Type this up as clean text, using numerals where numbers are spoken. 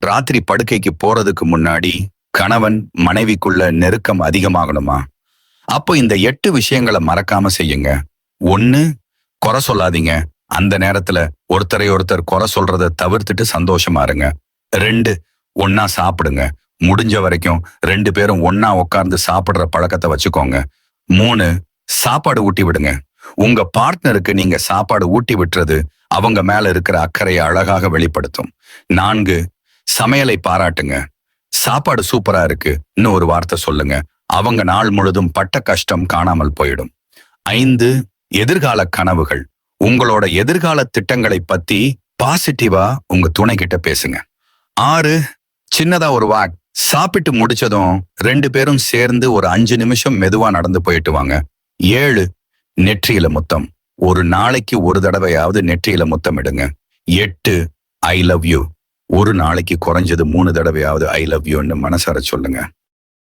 ராத்திரி படுக்கைக்கு போறதுக்கு முன்னாடி கணவன் மனைவிக்குள்ள நெருக்கம் அதிகமாகணுமா? அப்போ இந்த 8 விஷயங்களை மறக்காம செய்யுங்க. 1, குறை சொல்லாதீங்க. அந்த நேரத்துல ஒருத்தரை ஒருத்தர் குறை சொல்றத தவிர்த்துட்டு சந்தோஷமா இருங்க. 2, ஒன்னா சாப்பிடுங்க. முடிஞ்ச வரைக்கும் 2 பேரும் ஒன்னா உட்கார்ந்து சாப்பிடுற பழக்கத்தை வச்சுக்கோங்க. 3, சாப்பாடு ஊட்டி விடுங்க. உங்க பார்ட்னருக்கு நீங்க சாப்பாடு ஊட்டி விட்டுறது அவங்க மேல இருக்கிற அக்கறையை அழகாக வெளிப்படுத்தும். 4, சமையலை பாராட்டுங்க. சாப்பாடு சூப்பரா இருக்கு இன்னும் ஒரு வார்த்தை சொல்லுங்க. அவங்க நாள் முழுதும் பட்ட கஷ்டம் காணாமல் போயிடும். 5, எதிர்கால கனவுகள். உங்களோட எதிர்கால திட்டங்களை பத்தி பாசிட்டிவா உங்க துணை கிட்ட பேசுங்க. 6, சின்னதா ஒரு வாக். சாப்பிட்டு முடிச்சதும் 2 பேரும் சேர்ந்து ஒரு 5 நிமிஷம் மெதுவா நடந்து போயிட்டு வாங்க. 7, நெற்றியில முத்தம். ஒரு நாளைக்கு ஒரு தடவையாவது நெற்றியில முத்தம் இடுங்க. 8, ஐ லவ் யூ. ஒரு நாளைக்கு குறைஞ்சது 3 தடவையாவது ஐ லவ் யூன்னு மனசார சொல்லுங்க.